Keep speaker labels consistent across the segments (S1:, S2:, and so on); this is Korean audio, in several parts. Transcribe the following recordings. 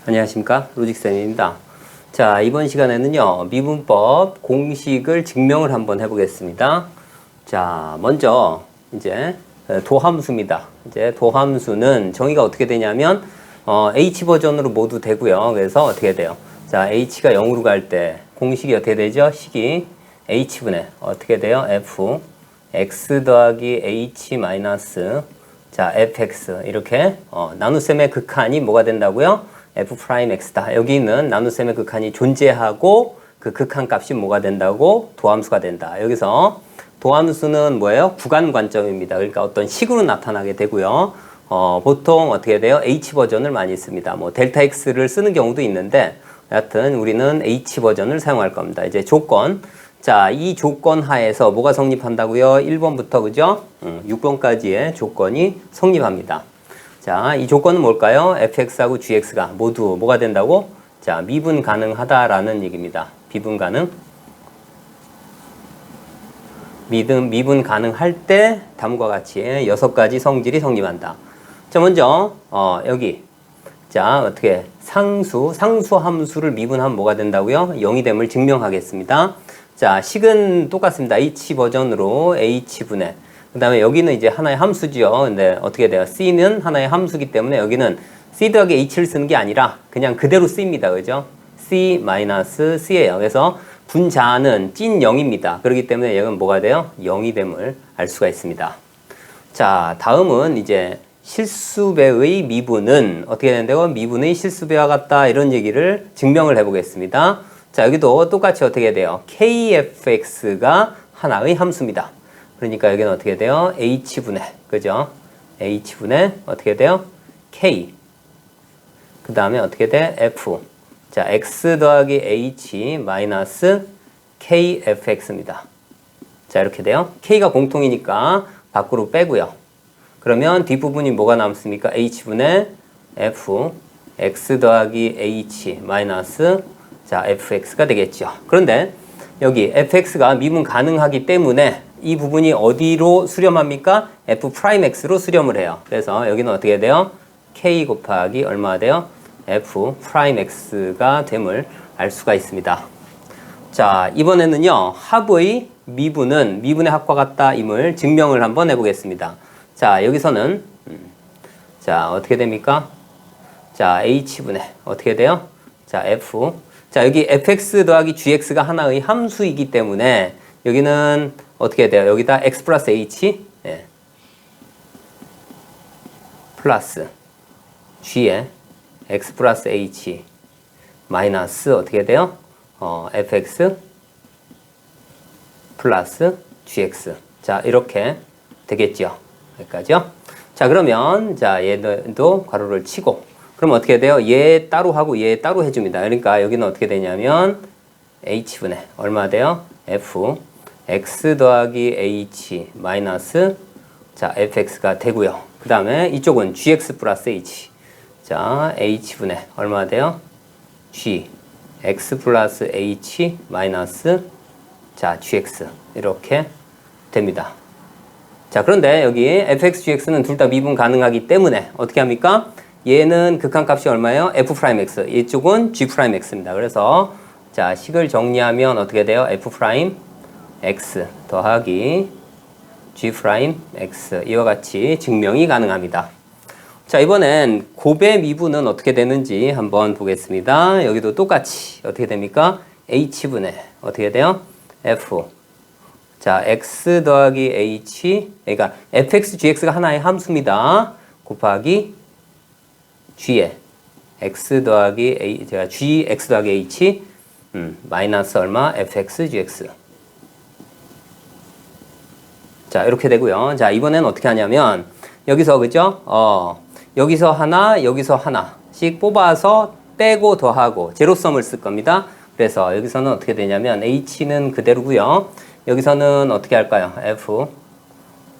S1: 안녕하십니까, 로직쌤입니다. 자, 이번 시간에는요, 미분법 공식을 증명을 한번 해보겠습니다. 자, 먼저 이제 도함수입니다. 이제 도함수는 정의가 어떻게 되냐면 H 버전으로 모두 되고요. 그래서 어떻게 돼요? 자, H가 0으로 갈 때 공식이 어떻게 되죠? 식이 H분의 어떻게 돼요? F X 더하기 H 마이너스 자, fx 이렇게 나눗셈의 극한이 뭐가 된다고요? f'x다. 여기 있는 나눗셈의 극한이 존재하고 그 극한 값이 뭐가 된다고? 도함수가 된다. 여기서 도함수는 뭐예요? 구간 관점입니다. 그러니까 어떤 식으로 나타나게 되고요. 보통 어떻게 돼요? H 버전을 많이 씁니다. 뭐 델타 X를 쓰는 경우도 있는데 여하튼 우리는 H 버전을 사용할 겁니다. 이제 조건. 자, 이 조건 하에서 뭐가 성립한다고요? 1번부터 그죠? 6번까지의 조건이 성립합니다. 자, 이 조건은 뭘까요? fx하고 gx가 모두 뭐가 된다고? 자, 미분 가능하다라는 얘기입니다. 미분 가능. 미분 가능할 때 다음과 같이 6가지 성질이 성립한다. 자, 먼저 여기 자, 어떻게 상수함수를 미분하면 뭐가 된다고요? 0이 됨을 증명하겠습니다. 자, 식은 똑같습니다. H 버전으로 H분의 그 다음에 여기는 이제 하나의 함수죠. 근데 어떻게 돼요? C는 하나의 함수기 때문에 여기는 C 더하기 H를 쓰는 게 아니라 그냥 그대로 C입니다. 그죠? C-C예요. 그래서 분자는 찐 0입니다. 그렇기 때문에 얘는 뭐가 돼요? 0이 됨을 알 수가 있습니다. 자, 다음은 이제 실수배의 미분은 어떻게 되는데요? 미분의 실수배와 같다. 이런 얘기를 증명을 해보겠습니다. 자, 여기도 똑같이 어떻게 돼요? KFX가 하나의 함수입니다. 그러니까 여기는 어떻게 돼요? H분의, 그죠? H분의 어떻게 돼요? K. 그 다음에 어떻게 돼? F. 자, X 더하기 H 마이너스 KFX입니다. 자, 이렇게 돼요. K가 공통이니까 밖으로 빼고요. 그러면 뒷부분이 뭐가 남습니까? H분의 F. X 더하기 H 마이너스 자, fx가 되겠죠. 그런데 여기 fx가 미분 가능하기 때문에 이 부분이 어디로 수렴합니까? f'x로 수렴을 해요. 그래서 여기는 어떻게 돼요? k 곱하기 얼마가 돼요? f'x가 됨을 알 수가 있습니다. 자, 이번에는요. 합의 미분은 미분의 합과 같다임을 증명을 한번 해보겠습니다. 자, 여기서는 자, 어떻게 됩니까? 자, h분의 어떻게 돼요? 자, f 자, 여기 fx 더하기 gx가 하나의 함수이기 때문에 여기는 어떻게 돼요? 여기다 x 플러스 h 네. 플러스 g에 x 플러스 h 마이너스 어떻게 돼요? fx 플러스 gx 자, 이렇게 되겠죠. 여기까지요. 자, 그러면 자, 얘도 괄호를 치고 그럼 어떻게 돼요? 얘 따로 하고 얘 따로 해줍니다. 그러니까 여기는 어떻게 되냐면 h분의 얼마 돼요? f x 더하기 h 마이너스 자 fx가 되고요. 그 다음에 이쪽은 gx 플러스 h 자 h분의 얼마 돼요? g x 플러스 h 마이너스 자 gx 이렇게 됩니다. 자, 그런데 여기 fx, gx는 둘 다 미분 가능하기 때문에 어떻게 합니까? 얘는 극한값이 얼마예요? f'x. 이쪽은 g'x입니다. 그래서 자, 식을 정리하면 어떻게 돼요? f'x 더하기 g'x 이와 같이 증명이 가능합니다. 자, 이번엔 곱의 미분은 어떻게 되는지 한번 보겠습니다. 여기도 똑같이 어떻게 됩니까? h분의 어떻게 돼요? f 자, x 더하기 h 그러니까 fx, gx가 하나의 함수입니다. 곱하기 g에 x 더하기 a 제가 g x 더하기 h 마이너스 얼마 fx gx 자, 이렇게 되고요. 자, 이번엔 어떻게 하냐면 여기서 그죠? 여기서 하나씩 뽑아서 빼고 더하고 제로섬을 쓸 겁니다. 그래서 여기서는 어떻게 되냐면 h는 그대로고요. 여기서는 어떻게 할까요? f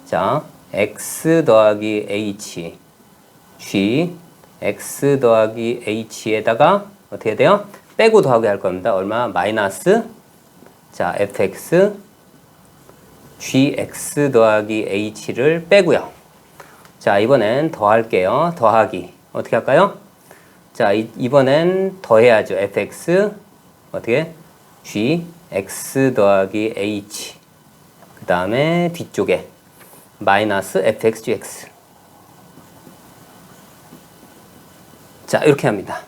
S1: 자, x 더하기 h g x 더하기 h에다가 어떻게 돼요? 빼고 더하기 할 겁니다. 얼마? 마이너스 자 fx gx 더하기 h를 빼고요. 자, 이번엔 더할게요. 더하기 어떻게 할까요? 자, 이번엔 더해야죠. fx 어떻게? g x 더하기 h. 그 다음에 뒤쪽에 마이너스 fx gx. 자, 이렇게 합니다.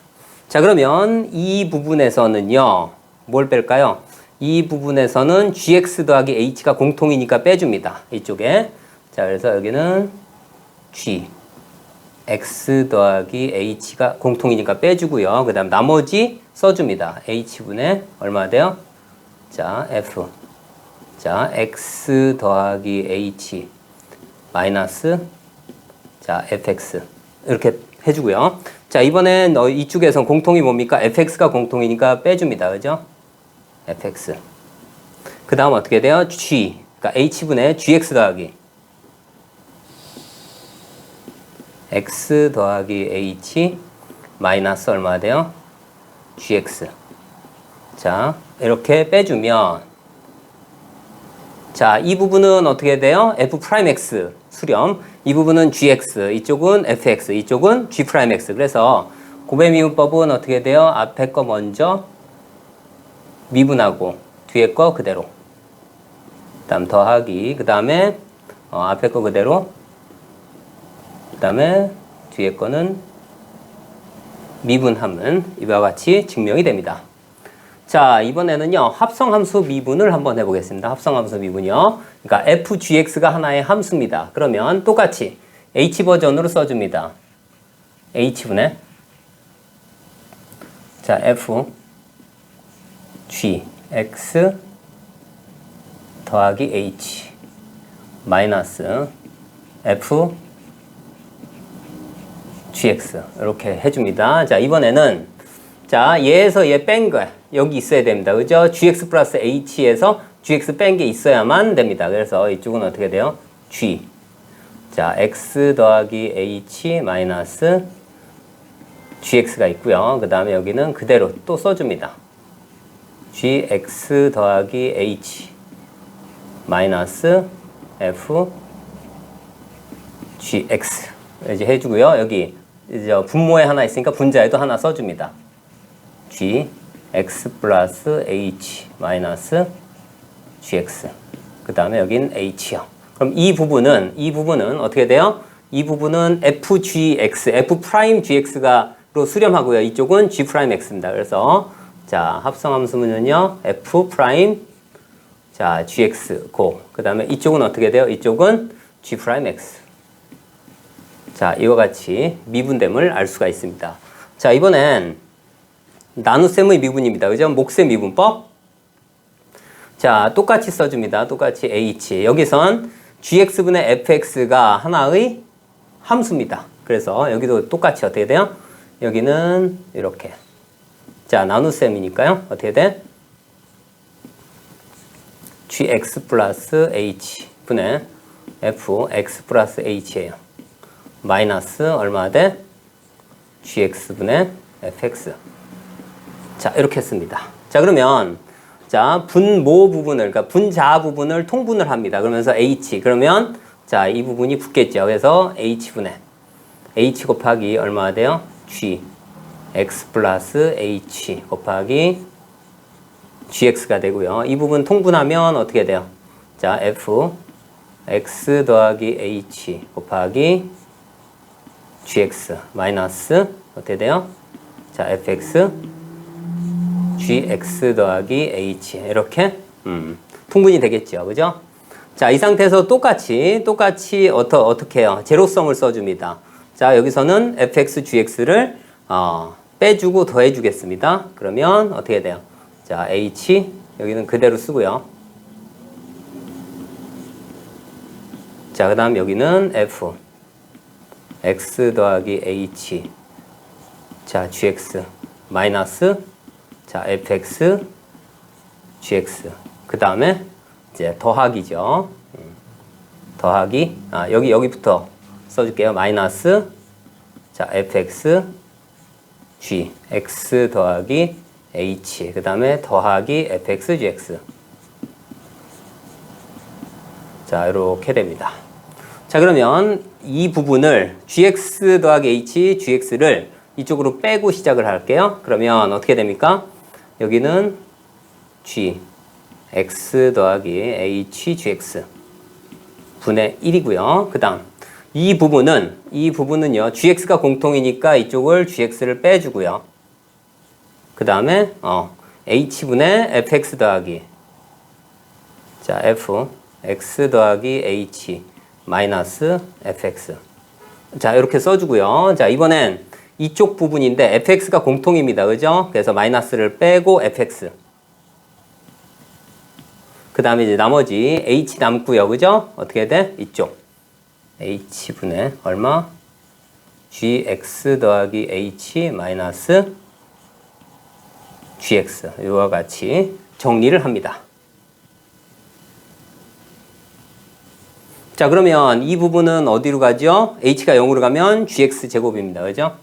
S1: 자, 그러면 이 부분에서는요, 뭘 뺄까요? 이 부분에서는 gx 더하기 h가 공통이니까 빼줍니다. 이쪽에. 자, 그래서 여기는 g x 더하기 h가 공통이니까 빼주고요. 그 다음 나머지 써줍니다. h분의 얼마 돼요? 자, f. 자, x 더하기 h 마이너스 자, fx. 이렇게 해주고요. 자, 이번엔 이쪽에선 공통이 뭡니까? fx가 공통이니까 빼줍니다. 그죠? fx. 그 다음 어떻게 돼요? g. 그러니까 h분의 gx 더하기 x 더하기 h 마이너스 얼마 돼요? gx. 자, 이렇게 빼주면 자, 이 부분은 어떻게 돼요? f'x 수렴. 이 부분은 gx, 이쪽은 fx, 이쪽은 g'x. 그래서 곱의 미분법은 어떻게 돼요? 앞에 거 먼저 미분하고 뒤에 거 그대로. 그 다음 더하기, 그 다음에 앞에 거 그대로, 그 다음에 뒤에 거는 미분하면 이와 같이 증명이 됩니다. 자, 이번에는요, 합성함수 미분을 한번 해보겠습니다. 합성함수 미분이요. 그러니까 fgx가 하나의 함수입니다. 그러면 똑같이 h버전으로 써줍니다. h분의 자, f g x 더하기 h 마이너스 f gx 이렇게 해줍니다. 자, 이번에는 자, 얘에서 얘 뺀 거 여기 있어야 됩니다. 그죠? gx 플러스 h에서 gx 뺀 게 있어야만 됩니다. 그래서 이쪽은 어떻게 돼요? g 자, x 더하기 h 마이너스 gx가 있고요. 그 다음에 여기는 그대로 또 써줍니다. gx 더하기 h 마이너스 f gx 이제 해주고요. 여기 이제 분모에 하나 있으니까 분자에도 하나 써줍니다. g x 플러스 h 마이너스 gx. 그 다음에 여긴 h요. 그럼 이 부분은 어떻게 돼요? 이 부분은 fgx, f'gx가로 수렴하고요. 이쪽은 g'x입니다. 그래서 자, 합성함수는요, f' 자, gx 고. 그 다음에 이쪽은 어떻게 돼요? 이쪽은 g'x. 자, 이와 같이 미분됨을 알 수가 있습니다. 자, 이번엔 나눗셈의 미분입니다. 그죠? 몫의 미분법. 자, 똑같이 써줍니다. 똑같이 h. 여기선 gx분의 fx가 하나의 함수입니다. 그래서 여기도 똑같이 어떻게 돼요? 여기는 이렇게. 자, 나눗셈이니까요. 어떻게 돼? gx 플러스 h 분의 fx 플러스 h예요. 마이너스 얼마 돼? gx분의 fx. 자, 이렇게 했습니다. 자, 그러면 자, 분모 부분을, 그러니까 분자 부분을 통분을 합니다. 그러면서 h. 그러면 자, 이 부분이 붙겠죠. 그래서 h분의 h 곱하기 얼마 돼요? g x 플러스 h 곱하기 gx가 되고요. 이 부분 통분하면 어떻게 돼요? 자, f x 더하기 h 곱하기 gx 마이너스 어떻게 돼요? 자, fx gx 더하기 h 이렇게 통분이 되겠죠. 그죠? 자, 이 상태에서 똑같이 어떻게 해요? 제로성을 써줍니다. 자, 여기서는 fx gx를 빼주고 더해 주겠습니다. 그러면 어떻게 돼요? 자, h 여기는 그대로 쓰고요. 자, 그 다음 여기는 f x 더하기 h 자, gx 마이너스 자, fx gx 그 다음에 이제 더하기죠. 더하기 여기부터 써줄게요. 마이너스 자, fx g x 더하기 h 그 다음에 더하기 fx gx. 자, 이렇게 됩니다. 자, 그러면 이 부분을 gx 더하기 h, gx를 이쪽으로 빼고 시작을 할게요. 그러면 어떻게 됩니까? 여기는 g x 더하기 h gx 분의 1이고요. 그 다음 이 부분은요 gx가 공통이니까 이쪽을 gx를 빼주고요. 그 다음에 h분의 fx 더하기 자 f x 더하기 h 마이너스 fx 자 이렇게 써주고요. 자 이번엔 이쪽 부분인데 fx가 공통입니다. 그죠? 그래서 마이너스를 빼고 fx 그 다음에 이제 나머지 h 남고요. 그죠? 어떻게 돼? 이쪽 h분의 얼마? gx 더하기 h 마이너스 gx 이와 같이 정리를 합니다. 자 그러면 이 부분은 어디로 가죠? h가 0으로 가면 gx 제곱입니다. 그죠?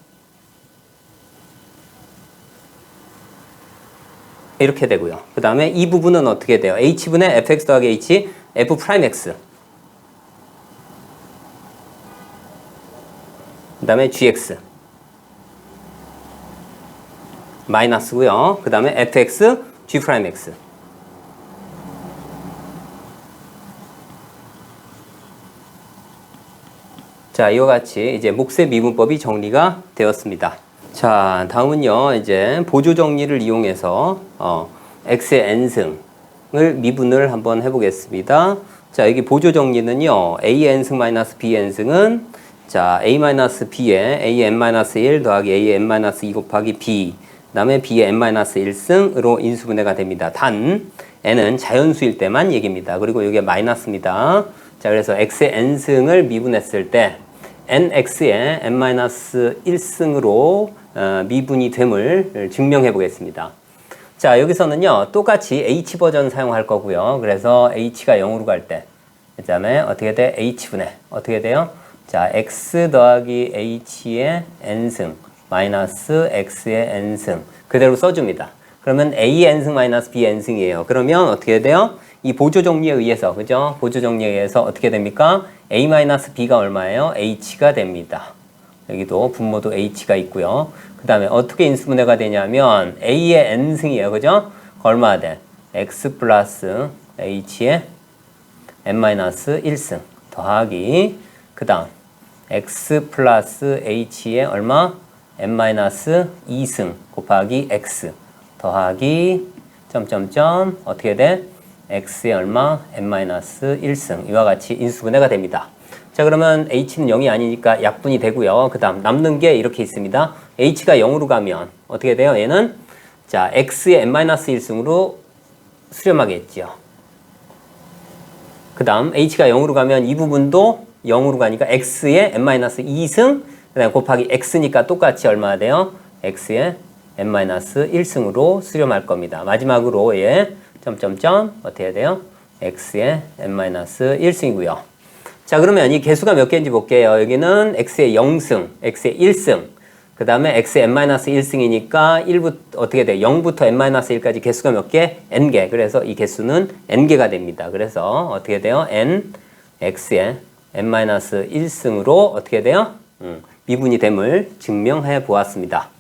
S1: 이렇게 되고요. 그 다음에 이 부분은 어떻게 돼요? h분의 fx 더하기 h f 프라임 x 그 다음에 gx 마이너스고요. 그 다음에 fx g 프라임 x 자 이와 같이 이제 몫의 미분법이 정리가 되었습니다. 자 다음은요 이제 보조 정리를 이용해서 x의 n승을 미분을 한번 해보겠습니다. 자 여기 보조 정리는요 a n승 마이너스 b n승은 자 a 마이너스 b에 a n-1 더하기 a n-2 곱하기 b 그 다음에 b의 n-1승으로 인수분해가 됩니다. 단 n은 자연수일 때만 얘기입니다. 그리고 이게 마이너스입니다. 자 그래서 x의 n승을 미분했을 때 nx의 n-1승으로 미분이 됨을 증명해 보겠습니다. 자 여기서는요 똑같이 h 버전 사용할 거고요. 그래서 h가 0으로 갈 때 그 다음에 어떻게 돼? h분의 어떻게 돼요? 자 x 더하기 h의 n승 마이너스 x의 n승 그대로 써줍니다. 그러면 a n승 마이너스 b n승이에요. 그러면 어떻게 돼요? 이 보조 정리에 의해서 그죠? 보조 정리에 의해서 어떻게 됩니까? a 마이너스 b가 얼마예요? h가 됩니다. 여기도 분모도 h가 있고요. 그 다음에 어떻게 인수분해가 되냐면 a의 n승이에요. 그죠? 얼마 돼? x 플러스 h의 n-1승 더하기 그 다음 x 플러스 h의 얼마? n-2승 곱하기 x 더하기 점점점 어떻게 돼? x의 얼마? n-1승 이와 같이 인수분해가 됩니다. 자 그러면 h는 0이 아니니까 약분이 되고요. 그 다음 남는 게 이렇게 있습니다. h가 0으로 가면 어떻게 돼요? 얘는 자 x의 n-1승으로 수렴하겠죠. 그 다음 h가 0으로 가면 이 부분도 0으로 가니까 x의 n-2승 그 다음에 곱하기 x니까 똑같이 얼마 돼요? x의 n-1승으로 수렴할 겁니다. 마지막으로 얘 점점점 어떻게 해야 돼요? x의 n-1승이고요. 자 그러면 이 개수가 몇 개인지 볼게요. 여기는 x의 0승, x의 1승 그 다음에 x의 n-1승이니까 1부터 어떻게 돼? 0부터 n-1까지 개수가 몇 개? n개. 그래서 이 개수는 n개가 됩니다. 그래서 어떻게 돼요? n x의 n-1승으로 어떻게 돼요? 미분이 됨을 증명해 보았습니다.